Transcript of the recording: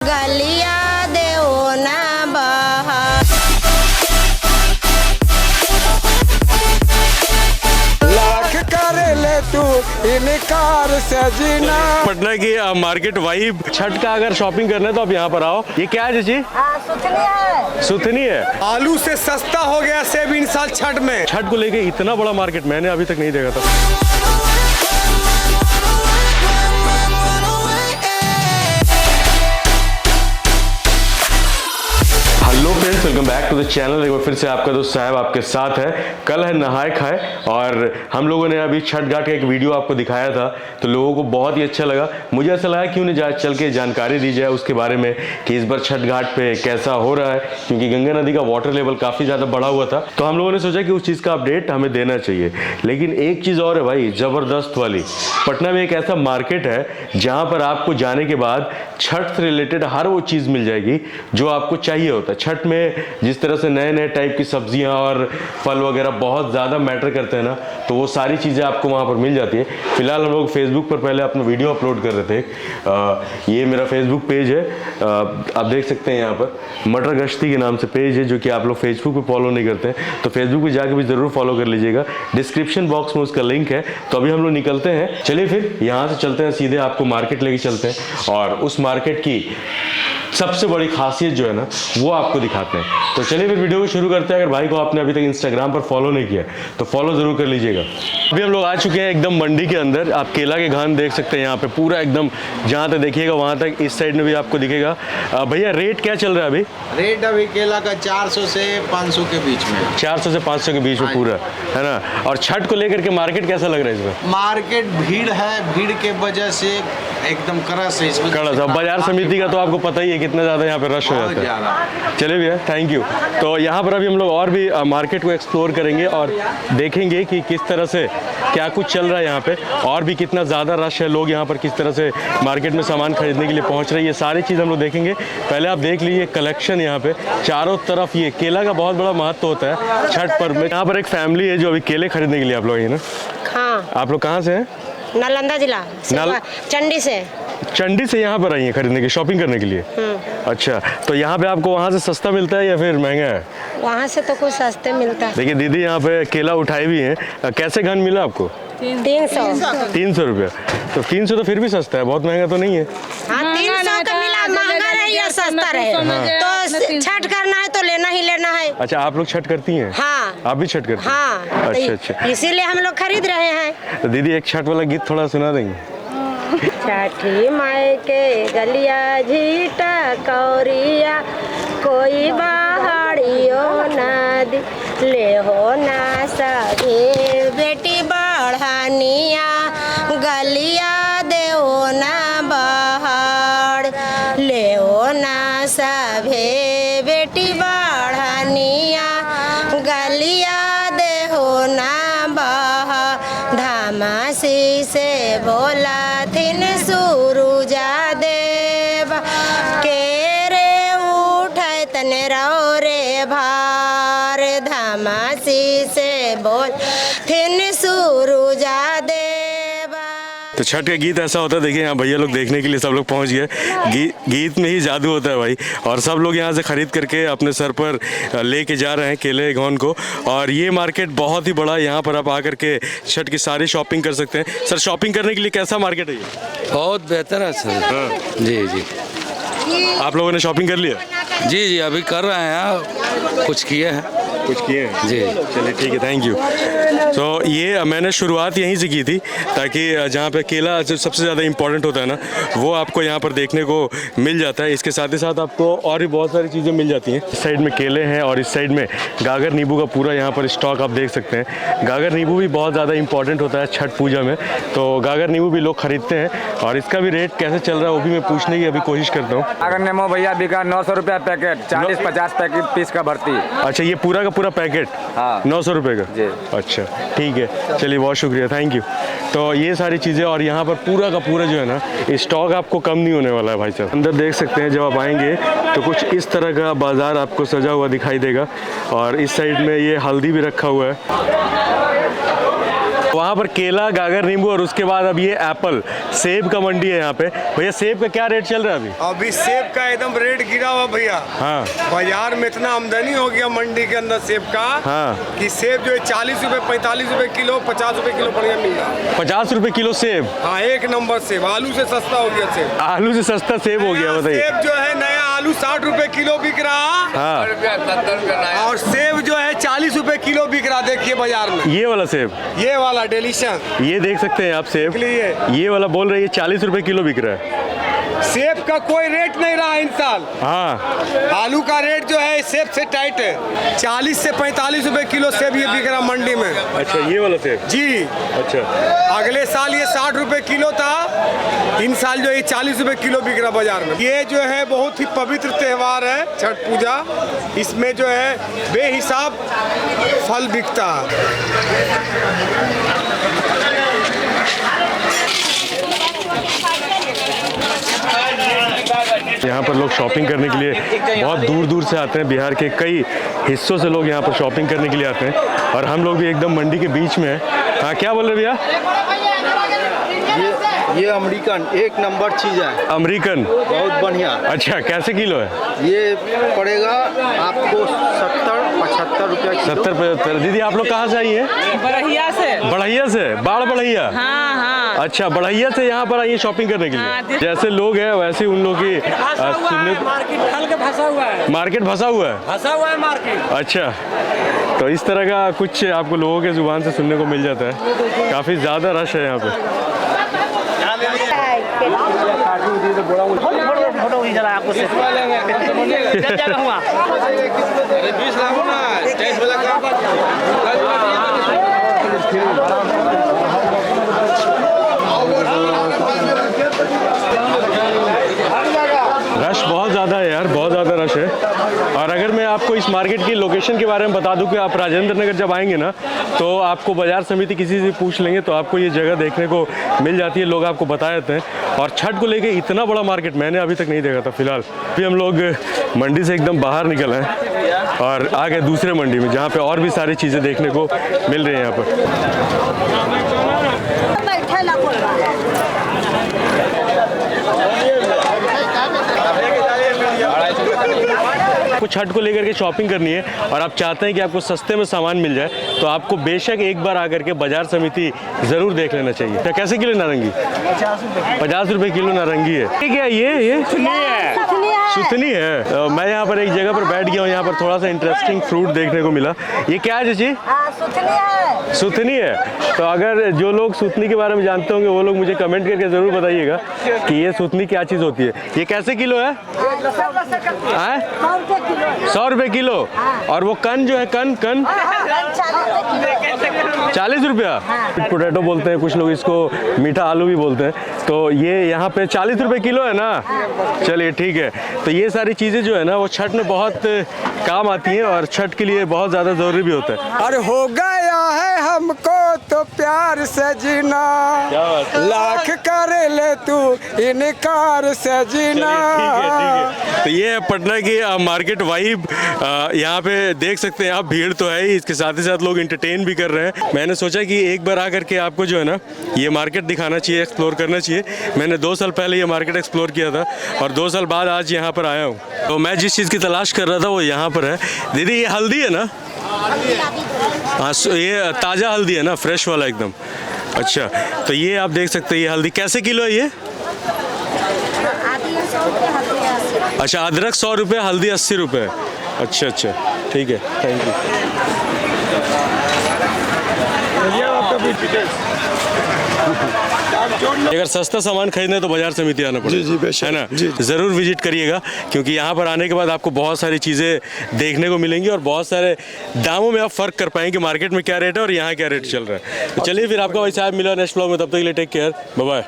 गलिया देओ ना बहार। लाख कर ले तू इनकार से जीना। पटना की मार्केट वाइब, छठ का अगर शॉपिंग करना है तो आप यहाँ पर आओ। ये क्या है जी? सुथनी है। सुथनी है। आलू से सस्ता हो गया सेब इन साल छठ में। छठ को लेके इतना बड़ा मार्केट मैंने अभी तक नहीं देखा था। Hello friends, welcome back to the channel. एक बार फिर से आपका दोस्त साहब आपके साथ है। कल है नहाए खाए और हम लोगों ने अभी छठ घाट का एक वीडियो आपको दिखाया था, तो लोगों को बहुत ही अच्छा लगा। मुझे ऐसा लगा कि उन्हें चल के जानकारी दी जाए उसके बारे में कि इस बार छठ घाट पे कैसा हो रहा है, क्योंकि गंगा नदी का वाटर लेवल काफ़ी ज़्यादा बढ़ा हुआ था। तो हम लोगों ने सोचा कि उस चीज़ का अपडेट हमें देना चाहिए। लेकिन एक चीज़ और है भाई, ज़बरदस्त वाली। पटना में एक ऐसा मार्केट है जहाँ पर आपको जाने के बाद छठ से रिलेटेड हर वो चीज़ मिल जाएगी जो आपको चाहिए होता है। छठ में जिस तरह से नए नए टाइप की सब्जियां और फल वगैरह बहुत ज़्यादा मैटर करते हैं ना, तो वो सारी चीज़ें आपको वहाँ पर मिल जाती है। फिलहाल हम लोग फेसबुक पर पहले अपना वीडियो अपलोड कर रहे थे। ये मेरा फेसबुक पेज है, आप देख सकते हैं यहाँ पर मटर गश्ती के नाम से पेज है, जो कि आप लोग फेसबुक पे फॉलो नहीं करते हैं तो फेसबुक पे जाकर भी ज़रूर फॉलो कर लीजिएगा। डिस्क्रिप्शन बॉक्स में उसका लिंक है। तो अभी हम लोग निकलते हैं, चलिए फिर यहाँ से चलते हैं, सीधे आपको मार्केट लेके चलते हैं और उस मार्केट की सबसे बड़ी खासियत जो है ना वो आपको दिखाते हैं। तो चलिए फिर वीडियो को शुरू करते हैं। अगर भाई को आपने अभी तक इंस्टाग्राम पर फॉलो नहीं किया तो फॉलो जरूर कर लीजिएगा। अभी हम लोग आ चुके हैं एकदम मंडी के अंदर। आप केला के घान देख सकते हैं यहाँ पे पूरा एकदम, जहाँ तक देखिएगा वहाँ तक, इस साइड में भी आपको दिखेगा। भैया रेट क्या चल रहा है अभी? रेट अभी केला का 400 से 500 के बीच में। 400 से 500 के बीच में पूरा है ना। और छठ को लेकर के मार्केट कैसा लग रहा है इसमें? मार्केट भीड़ है, भीड़ के वजह से एकदम कड़स है इसमें। कड़स। अब बाजार समिति का तो आपको पता ही है कितना ज़्यादा यहाँ पे रश हो जाता है। चलिए भैया, थैंक यू। तो यहाँ पर अभी हम लोग और भी मार्केट को एक्सप्लोर करेंगे और देखेंगे कि किस तरह से क्या कुछ चल रहा है यहाँ पे, और भी कितना ज़्यादा रश है, लोग यहाँ पर किस तरह से मार्केट में सामान खरीदने के लिए पहुँच रहे हैं। ये सारी चीज़ हम लोग देखेंगे। पहले आप देख लीजिए कलेक्शन यहाँ पे चारों तरफ। ये केला का बहुत बड़ा महत्व होता है छठ पर्व में। यहाँ पर एक फैमिली है जो अभी केले खरीदने के लिए आप लोग, है ना? हाँ। आप लोग कहाँ से हैं? नालंदा जिला चंडी से। चंडी से यहाँ पर आई हैं खरीदने की, शॉपिंग करने के लिए? अच्छा, तो यहाँ पे आपको वहाँ से सस्ता मिलता है या फिर महंगा है? वहाँ से तो कुछ सस्ते मिलता है। देखिए दीदी यहाँ पे केला उठाए भी हैं। कैसे घन मिला आपको? 300 रुपया। तो 300 तो फिर भी सस्ता है, बहुत महंगा तो नहीं है। हाँ, 300 का मिला, महंगा रहे या सस्ता रहे, तो छठ करना है तो लेना ही लेना है। अच्छा, आप लोग छठ करती हैं? हाँ। आप भी छठ करती हैं? हाँ। अच्छा अच्छा, इसीलिए हम लोग खरीद रहे हैं। तो दीदी एक छठ वाला गीत थोड़ा सुना देंगे? छठी माई के गलिया झीटा कौरिया, कोई बाहरियो नदी ले हो ना सके, बेटी बढ़ानिया गलिया देओ ना बहार, ले हो ना सभे बेटी बढ़ानिया गलिया देहो ना बहार। धामासी से बोला थिन सुरुजा देव, के रे उठे तने रहो रे भार, धामासी से बोल थिन सुरुजा देव। तो छठ का गीत ऐसा होता है। देखिए यहाँ भैया लोग देखने के लिए सब लोग पहुँच गए। गीत में ही जादू होता है भाई। और सब लोग यहाँ से खरीद करके अपने सर पर लेके जा रहे हैं केले घौन को। और ये मार्केट बहुत ही बड़ा है, यहाँ पर आप आकर के छठ की सारी शॉपिंग कर सकते हैं। सर, शॉपिंग करने के लिए कैसा मार्केट है ये? बहुत बेहतर है सर। हाँ। जी जी, आप लोगों ने शॉपिंग कर लिया? जी जी, अभी कर रहे हैं, कुछ किए हैं। कुछ किए हैं जी। चलिए ठीक है, थैंक यू। तो ये मैंने शुरुआत यहीं से की थी, ताकि जहाँ पे केला जो सबसे ज़्यादा इम्पोर्टेंट होता है ना, वो आपको यहाँ पर देखने को मिल जाता है। इसके साथ ही साथ आपको और भी बहुत सारी चीज़ें मिल जाती हैं। इस साइड में केले हैं और इस साइड में गागर नींबू का पूरा यहाँ पर स्टॉक आप देख सकते हैं। गागर नींबू भी बहुत ज़्यादा इंपॉर्टेंट होता है छठ पूजा में, तो गागर नींबू भी लोग खरीदते हैं। और इसका भी रेट कैसे चल रहा है वो भी मैं पूछने की अभी कोशिश करता हूँ। गागर नींबू भैया बिका 900 रुपया पैकेट, 40-50 पैकेट पीस का भर्ती। अच्छा, ये पूरा का पूरा पैकेट? हाँ। 900 रुपये का जी। अच्छा ठीक है, चलिए बहुत शुक्रिया, थैंक यू। तो ये सारी चीज़ें, और यहाँ पर पूरा का पूरा जो है ना स्टॉक आपको कम नहीं होने वाला है भाई साहब। अंदर देख सकते हैं, जब आप आएंगे तो कुछ इस तरह का बाज़ार आपको सजा हुआ दिखाई देगा। और इस साइड में ये हल्दी भी रखा हुआ है। वहाँ पर केला, गागर, नींबू और उसके बाद अब ये एप्पल, सेब का मंडी है यहाँ पे। भैया सेब का क्या रेट चल रहा है अभी? अभी सेब का एकदम रेट गिरा हुआ भैया। हाँ बाजार में इतना आमदनी हो गया मंडी के अंदर सेब का, हाँ कि सेब जो है 40 रुपए 45 रुपए किलो 50 रुपए किलो बढ़िया मिल रहा। 50 रुपए किलो सेब। हाँ एक नंबर सेब, आलू से सस्ता हो गया सेब। आलू से सस्ता सेब हो गया, बताइए। सेब जो है नया आलू 60 रुपए किलो बिक रहा, हाँ और सेब जो है 40 रुपए किलो बिक रहा। देखिए बाजार में ये वाला सेब, ये वाला डिलीशियस, ये देख सकते हैं आप सेब, लिए ये वाला बोल रहे हैं 40 रुपए किलो बिक रहा है। सेब का कोई रेट नहीं रहा इन साल। हाँ आलू का रेट जो है सेब से टाइट है, 40 से 45 रुपए किलो सेब ये बिक रहा मंडी में। अच्छा ये वाला सेब जी। अच्छा, अगले साल ये 60 रुपए किलो था, इन साल जो ये 40 रुपए किलो बिक रहा बाजार में। ये जो है बहुत ही पवित्र त्योहार है छठ पूजा, इसमें जो है बेहिसाब फल बिकता है। यहाँ पर लोग शॉपिंग करने के लिए बहुत दूर दूर से आते हैं। बिहार के कई हिस्सों से लोग यहाँ पर शॉपिंग करने के लिए आते हैं और हम लोग भी एकदम मंडी के बीच में हैं। हाँ क्या बोल रहे भैया? ये अमेरिकन एक नंबर चीज़ है, अमेरिकन बहुत बढ़िया। अच्छा कैसे किलो है? ये पड़ेगा आपको 70-75 रुपया किलो। 70-75। दीदी आप लोग कहाँ से आई हैं? बढ़िया से। बढ़ैया से? बाढ़ बढ़ैया? हाँ हाँ। अच्छा बढ़ैया से यहाँ पर आइए शॉपिंग करने के लिए। हाँ, जैसे लोग हैं वैसे उन लोग की मार्केट फंसा हुआ है, मार्केट फंसा हुआ है। फंसा हुआ है मार्केट। अच्छा तो इस तरह का कुछ आपको लोगों के जुबान से सुनने को मिल जाता है। काफ़ी ज़्यादा रश है यहाँ पे। फोटो खींच रहा है आपको रश बहुत ज़्यादा है यार, बहुत ज़्यादा रश है। और अगर मैं आपको इस मार्केट की लोकेशन के बारे में बता दूं कि आप राजेंद्र नगर जब आएंगे ना तो आपको बाजार समिति किसी से पूछ लेंगे तो आपको ये जगह देखने को मिल जाती है, लोग आपको बता देते हैं। और छठ को लेके इतना बड़ा मार्केट मैंने अभी तक नहीं देखा था। फिलहाल अभी हम लोग मंडी से एकदम बाहर निकल हैं और आ गए दूसरे मंडी में जहाँ पे और भी सारी चीज़ें देखने को मिल रही हैं यहाँ पर। आपको छठ को लेकर के शॉपिंग करनी है और आप चाहते हैं कि आपको सस्ते में सामान मिल जाए तो आपको बेशक एक बार आकर के बाजार समिति ज़रूर देख लेना चाहिए। तो कैसे किलो नारंगी? 50 रुपए किलो नारंगी है। क्या ये सुथनी है। मैं यहाँ पर एक जगह पर बैठ गया हूँ, यहाँ पर थोड़ा सा इंटरेस्टिंग फ्रूट देखने को मिला। ये क्या है चाची? सुथनी है। तो अगर जो लोग सुथनी के बारे में जानते होंगे वो लोग मुझे कमेंट करके ज़रूर बताइएगा कि ये सुथनी क्या चीज़ होती है। ये कैसे किलो है? 100 रुपए किलो। और वो कन जो है कन 40 रुपया। पोटैटो बोलते हैं कुछ लोग, इसको मीठा आलू भी बोलते हैं। तो ये यहाँ पे 40 रुपए किलो है ना। चलिए ठीक है। तो ये सारी चीज़ें जो है ना वो छठ में बहुत काम आती हैं और छठ के लिए बहुत ज़्यादा ज़रूरी भी होता है। अरे हो गया है हमको तो प्यार से जीना, क्या बात है? लाख करे ले तू इनकार से जीना। ठीक है। तो ये है पटना की मार्केट वाइब। यहाँ पे देख सकते हैं आप, भीड़ तो है ही, इसके साथ ही साथ लोग इंटरटेन भी कर रहे हैं। मैंने सोचा कि एक बार आकर के आपको जो है ना ये मार्केट दिखाना चाहिए, एक्सप्लोर करना चाहिए। मैंने 2 साल पहले ये मार्केट एक्सप्लोर किया था और 2 साल बाद आज यहाँ पर आया हूँ। तो मैं जिस चीज़ की तलाश कर रहा था वो यहाँ पर है। दीदी ये हल्दी है ना? हाँ ये ताज़ा हल्दी है ना, फ्रेश वाला एकदम। अच्छा तो ये आप देख सकते हैं, ये हल्दी कैसे किलो है ये? अच्छा अदरक 100 रुपये, हल्दी 80 रुपये। अच्छा अच्छा ठीक है, थैंक यू। अगर सस्ता सामान खरीदना है तो बाजार समिति आना पड़ेगा। जी बेशक, है ना? जी। ज़रूर विजिट करिएगा क्योंकि यहाँ पर आने के बाद आपको बहुत सारी चीज़ें देखने को मिलेंगी और बहुत सारे दामों में आप फ़र्क कर पाएंगे कि मार्केट में क्या रेट है और यहाँ क्या रेट चल रहा है। तो चलिए फिर आपका वही साहब मिला नेक्स्ट व्लॉग में, तब तक के लिए टेक केयर, बाय बाय।